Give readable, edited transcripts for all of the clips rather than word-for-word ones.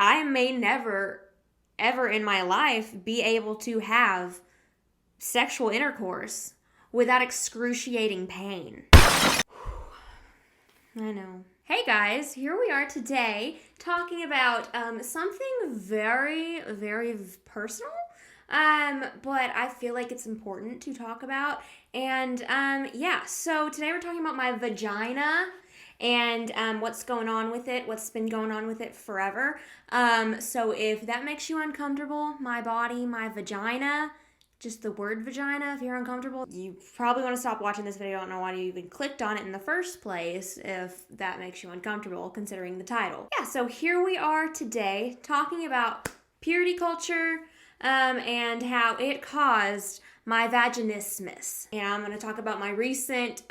I may never, ever in my life be able to have sexual intercourse without excruciating pain. I know. Hey guys, here we are today talking about something very, very personal, but I feel like it's important to talk about. And so today we're talking about my vagina and what's going on with it, what's been going on with it forever. So if that makes you uncomfortable, my body, my vagina, just the word vagina, if you're uncomfortable, you probably want to stop watching this video. I don't know why you even clicked on it in the first place if that makes you uncomfortable, considering the title. Yeah, so here we are today talking about purity culture and how it caused my vaginismus. And I'm going to talk about my recent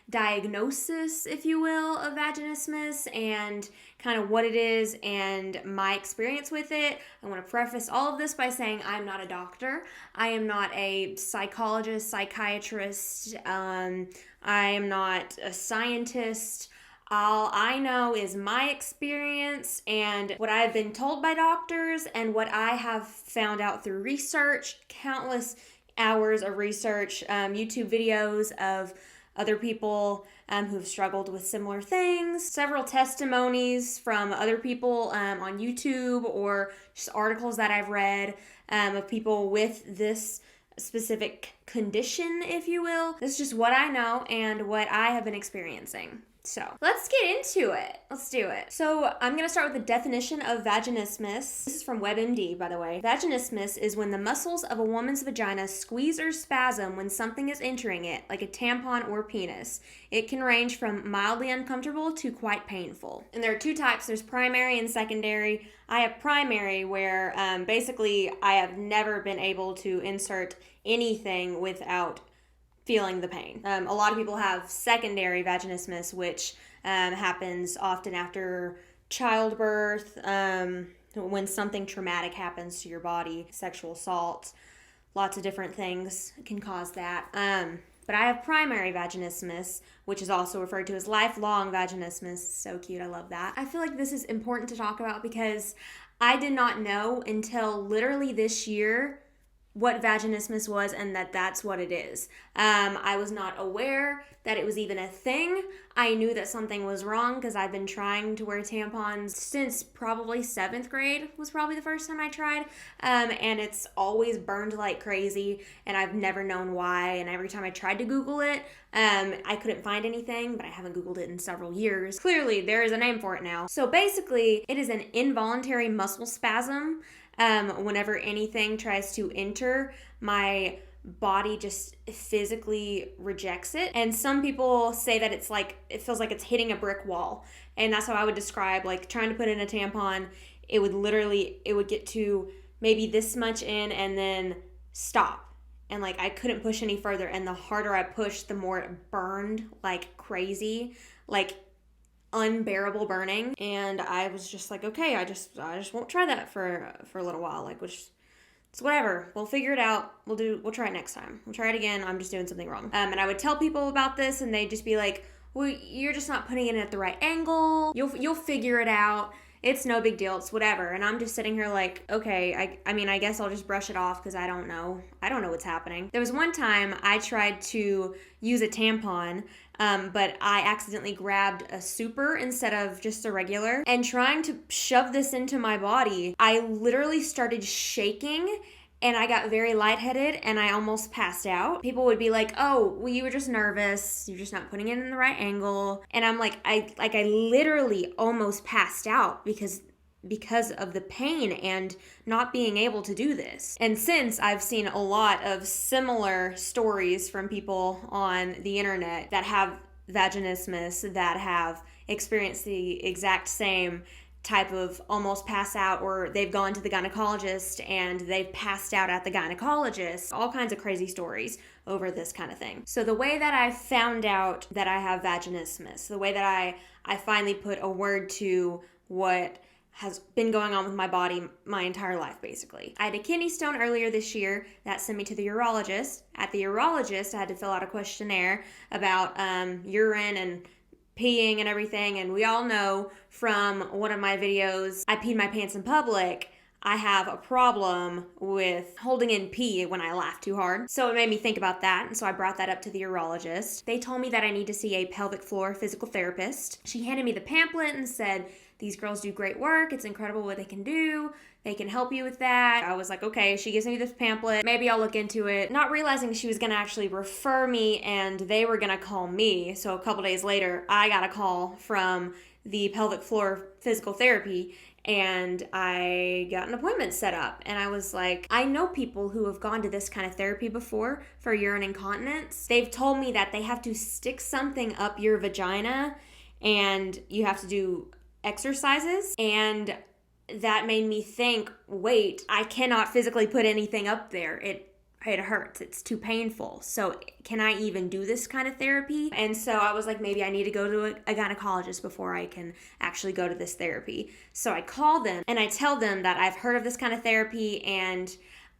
diagnosis, if you will, of vaginismus and kind of what it is and my experience with it. I want to preface all of this by saying I'm not a doctor. I am not a psychologist, psychiatrist. I am not a scientist. All I know is my experience and what I've been told by doctors and what I have found out through research, countless hours of research, YouTube videos of other people who've struggled with similar things, several testimonies from other people on YouTube or just articles that I've read of people with this specific condition, if you will. This is just what I know and what I have been experiencing. So let's get into it. Let's do it. So I'm going to start with the definition of vaginismus. This is from WebMD, by the way. Vaginismus is when the muscles of a woman's vagina squeeze or spasm when something is entering it, like a tampon or penis. It can range from mildly uncomfortable to quite painful. And there are two types. There's primary and secondary. I have primary where basically I have never been able to insert anything without feeling the pain. A lot of people have secondary vaginismus, which happens often after childbirth, when something traumatic happens to your body, sexual assault, lots of different things can cause that. But I have primary vaginismus, which is also referred to as lifelong vaginismus. So cute, I love that. I feel like this is important to talk about because I did not know until literally this year what vaginismus was and that's what it is. I was not aware that it was even a thing. I knew that something was wrong because I've been trying to wear tampons since probably 7th grade was probably the first time I tried. And it's always burned like crazy and I've never known why. And every time I tried to Google it, I couldn't find anything, but I haven't Googled it in several years. Clearly, there is a name for it now. So basically, it is an involuntary muscle spasm. Whenever anything tries to enter, my body just physically rejects it. And some people say that it's like, it feels like it's hitting a brick wall. And that's how I would describe, like, trying to put in a tampon. It would get to maybe this much in and then stop. And, like, I couldn't push any further. And the harder I pushed, the more it burned like crazy. Like, unbearable burning, and I was just like, okay, I just won't try that for a little while, like, which it's whatever, we'll figure it out, we'll try it next time, we'll try it again, I'm just doing something wrong. And I would tell people about this and they'd just be like, well, you're just not putting it at the right angle, you'll figure it out, it's no big deal, it's whatever. And I'm just sitting here like, okay, I mean, I guess I'll just brush it off because I don't know what's happening. There was one time I tried to use a tampon, but I accidentally grabbed a super instead of just a regular. And trying to shove this into my body, I literally started shaking and I got very lightheaded and I almost passed out. People would be like, oh, well, you were just nervous. You're just not putting it in the right angle. And I'm like, I literally almost passed out because of the pain and not being able to do this. And since I've seen a lot of similar stories from people on the internet that have vaginismus, that have experienced the exact same type of almost pass out, or they've gone to the gynecologist and they've passed out at the gynecologist, all kinds of crazy stories over this kind of thing. So the way that I found out that I have vaginismus, the way that I finally put a word to what has been going on with my body my entire life, basically. I had a kidney stone earlier this year that sent me to the urologist. At the urologist, I had to fill out a questionnaire about urine and peeing and everything. And we all know from one of my videos, I peed my pants in public. I have a problem with holding in pee when I laugh too hard. So it made me think about that, and so I brought that up to the urologist. They told me that I need to see a pelvic floor physical therapist. She handed me the pamphlet and said, these girls do great work. It's incredible what they can do. They can help you with that. I was like, okay, she gives me this pamphlet. Maybe I'll look into it. Not realizing she was going to actually refer me and they were going to call me. So a couple days later, I got a call from the pelvic floor physical therapy and I got an appointment set up. And I was like, I know people who have gone to this kind of therapy before for urine incontinence. They've told me that they have to stick something up your vagina and you have to do exercises, and that made me think, wait, I cannot physically put anything up there. It hurts. It's too painful. So can I even do this kind of therapy? And so I was like, maybe I need to go to a gynecologist before I can actually go to this therapy. So I call them and I tell them that I've heard of this kind of therapy and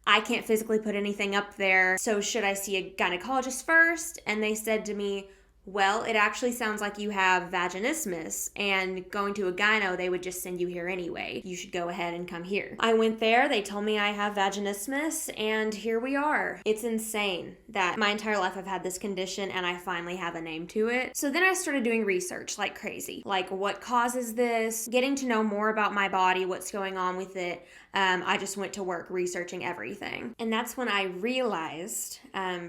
I can't physically put anything up there. So should I see a gynecologist first? And they said to me, well, it actually sounds like you have vaginismus, and going to a gyno, they would just send you here anyway. You should go ahead and come here. I went there, they told me I have vaginismus, and here we are. It's insane that my entire life I've had this condition and I finally have a name to it. So then I started doing research like crazy. Like, what causes this? Getting to know more about my body, what's going on with it. I just went to work researching everything. And that's when I realized,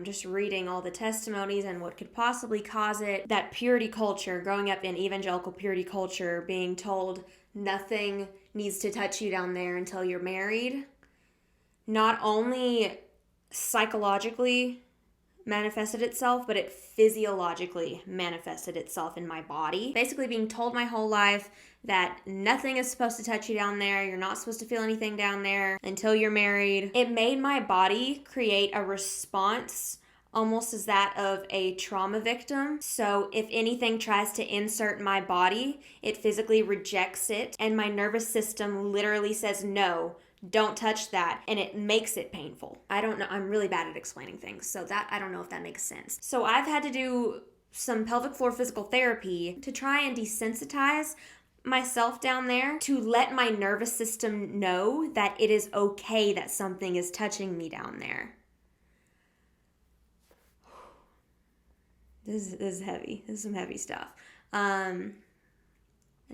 just reading all the testimonies and what could possibly cause it, that purity culture, growing up in evangelical purity culture, being told nothing needs to touch you down there until you're married, not only psychologically manifested itself, but it physiologically manifested itself in my body. Basically being told my whole life that nothing is supposed to touch you down there, you're not supposed to feel anything down there until you're married. It made my body create a response almost as that of a trauma victim. So if anything tries to insert my body, it physically rejects it, and my nervous system literally says no. Don't touch that, and it makes it painful. I don't know. I'm really bad at explaining things, so that I don't know if that makes sense. So I've had to do some pelvic floor physical therapy to try and desensitize myself down there, to let my nervous system know that it is okay that something is touching me down there. This is heavy. This is some heavy stuff. And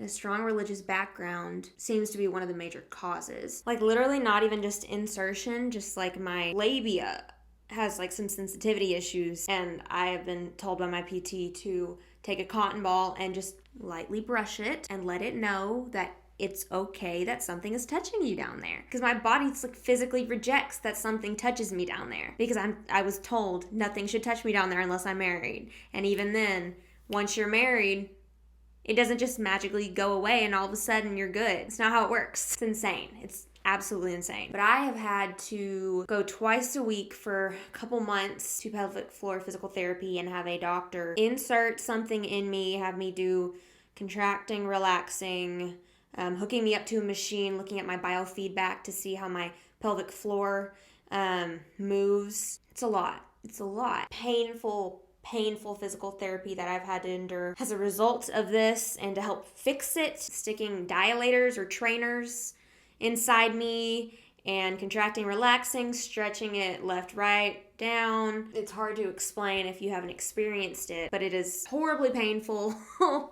a strong religious background seems to be one of the major causes. Like, literally not even just insertion, just like my labia has like some sensitivity issues, and I have been told by my PT to take a cotton ball and just lightly brush it and let it know that it's okay that something is touching you down there. Because my body like physically rejects that something touches me down there, because I was told nothing should touch me down there unless I'm married. And even then, once you're married, it doesn't just magically go away and all of a sudden you're good. It's not how it works. It's insane. It's absolutely insane. But I have had to go twice a week for a couple months to pelvic floor physical therapy and have a doctor insert something in me, have me do contracting, relaxing, hooking me up to a machine, looking at my biofeedback to see how my pelvic floor moves. It's a lot. It's a lot. Painful physical therapy that I've had to endure as a result of this, and to help fix it, sticking dilators or trainers inside me and contracting, relaxing, stretching it left, right, down. It's hard to explain if you haven't experienced it, but it is horribly painful.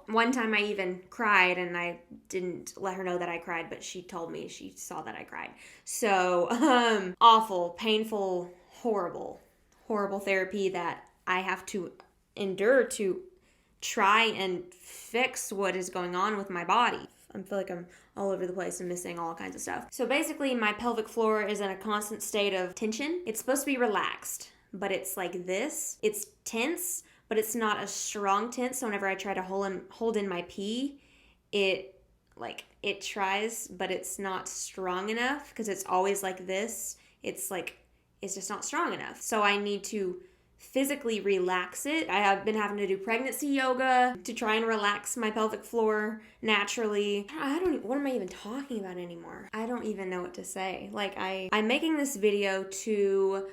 One time I even cried, and I didn't let her know that I cried, but she told me she saw that I cried. So, awful, painful, horrible therapy that I have to endure to try and fix what is going on with my body. I feel like I'm all over the place and missing all kinds of stuff. So basically, my pelvic floor is in a constant state of tension. It's supposed to be relaxed, but it's like this. It's tense, but it's not a strong tense. So whenever I try to hold in my pee, it tries, but it's not strong enough, because it's always like this. It's just not strong enough. So I need to physically relax it. I have been having to do pregnancy yoga to try and relax my pelvic floor naturally. What am I even talking about anymore? I don't even know what to say. Like, I'm making this video to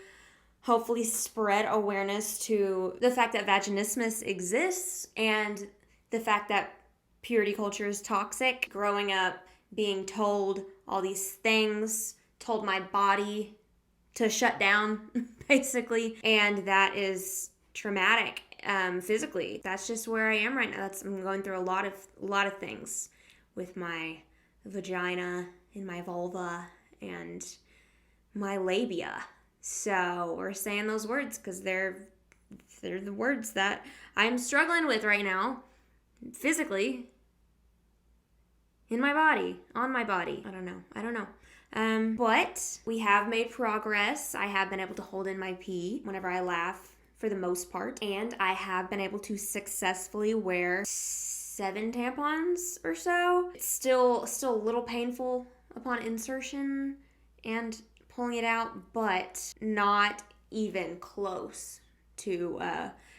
hopefully spread awareness to the fact that vaginismus exists, and the fact that purity culture is toxic. Growing up being told all these things, told my body to shut down, basically, and that is traumatic physically. That's just where I am right now. I'm going through a lot of things with my vagina and my vulva and my labia. So we're saying those words because they're the words that I'm struggling with right now, physically, in my body, on my body. I don't know. But we have made progress. I have been able to hold in my pee whenever I laugh for the most part. And I have been able to successfully wear 7 tampons or so. It's still a little painful upon insertion and pulling it out, but not even close to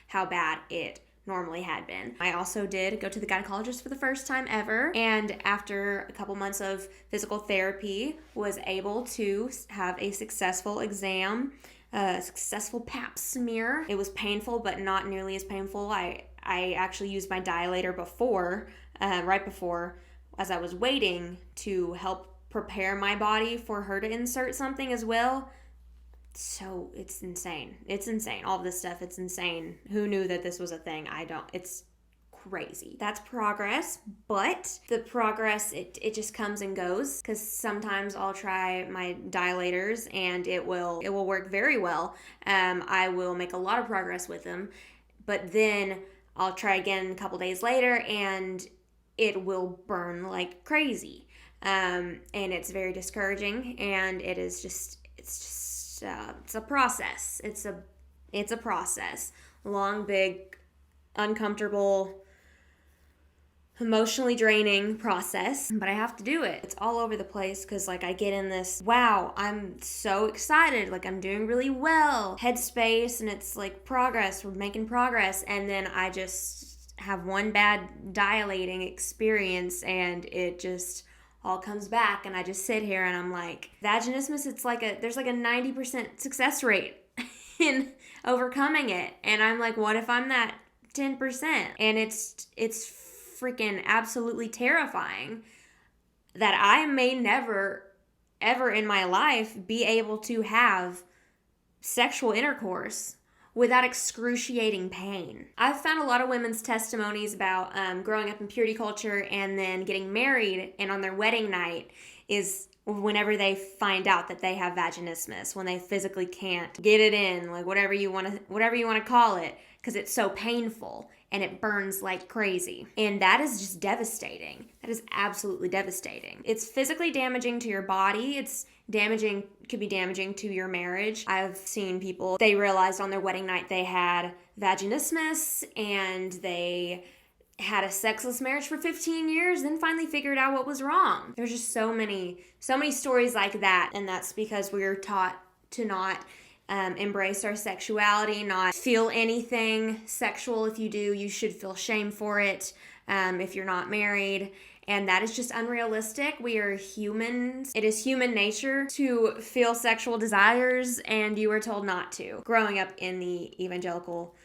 how bad it normally had been. I also did go to the gynecologist for the first time ever, and after a couple months of physical therapy, was able to have a successful exam, a successful pap smear. It was painful, but not nearly as painful. I actually used my dilator before, right before, as I was waiting to help prepare my body for her to insert something as well. So it's insane. It's insane. All of this stuff, it's insane. Who knew that this was a thing? It's crazy. That's progress, but the progress, it just comes and goes, because sometimes I'll try my dilators and it will work very well. I will make a lot of progress with them, but then I'll try again a couple days later and it will burn like crazy. And it's very discouraging, and it's a process. It's a process. Long, big, uncomfortable, emotionally draining process, but I have to do it. It's all over the place because I get in this, wow, I'm so excited, I'm doing really well headspace, and it's progress, we're making progress, and then I just have one bad dilating experience and it just all comes back, and I just sit here and I'm like, vaginismus, there's a 90% success rate in overcoming it, and I'm like, what if I'm that 10%? And it's freaking absolutely terrifying that I may never ever in my life be able to have sexual intercourse without excruciating pain. I've found a lot of women's testimonies about growing up in purity culture and then getting married, and on their wedding night is whenever they find out that they have vaginismus, when they physically can't get it in, whatever you want to call it, because it's so painful and it burns like crazy. And that is just devastating. That is absolutely devastating. It's physically damaging to your body. Could be damaging to your marriage. I've seen people, they realized on their wedding night they had vaginismus and they had a sexless marriage for 15 years, then finally figured out what was wrong. There's just so many stories like that, and that's because we're taught to not embrace our sexuality, not feel anything sexual. If you do, you should feel shame for it if you're not married. And that is just unrealistic. We are humans. It is human nature to feel sexual desires, and you are told not to. Growing up in the evangelical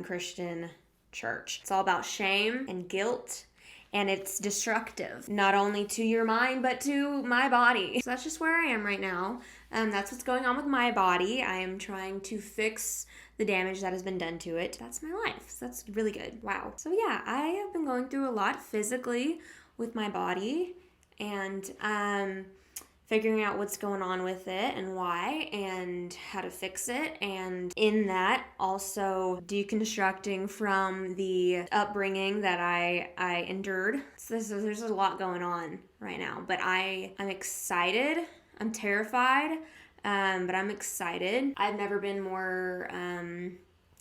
Christian church, it's all about shame and guilt, and it's destructive, not only to your mind, but to my body. So that's just where I am right now. That's what's going on with my body. I am trying to fix the damage that has been done to it. That's my life. So that's really good. Wow. So yeah, I have been going through a lot physically with my body, and figuring out what's going on with it and why and how to fix it, and in that also deconstructing from the upbringing that I endured. So there's a lot going on right now, but I'm excited. I'm terrified, but I'm excited. I've never been more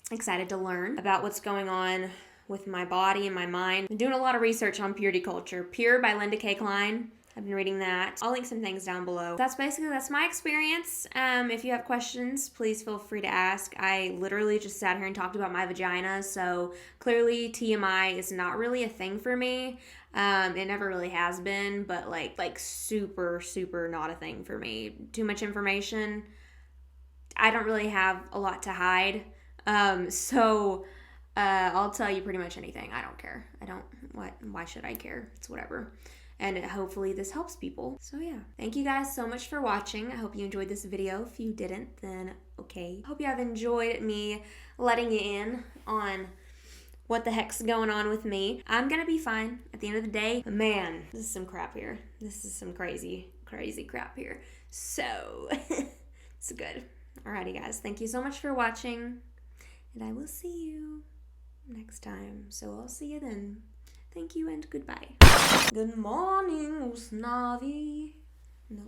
excited to learn about what's going on with my body and my mind. I'm doing a lot of research on purity culture. Pure by Kay Klein. I've been reading that. I'll link some things down below. That's my experience. If you have questions, please feel free to ask. I literally just sat here and talked about my vagina, so clearly TMI is not really a thing for me. It never really has been, but like super, super not a thing for me. Too much information. I don't really have a lot to hide. So I'll tell you pretty much anything. I don't care. Why should I care? It's whatever. And hopefully this helps people. So yeah, thank you guys so much for watching. I hope you enjoyed this video. If you didn't, then okay. Hope you have enjoyed me letting you in on what the heck's going on with me. I'm gonna be fine at the end of the day. But man, this is some crap here. This is some crazy crap here. So, it's good. Alrighty guys, thank you so much for watching. And I will see you next time. So I'll see you then. Thank you and goodbye. Good morning, Usnavi. No.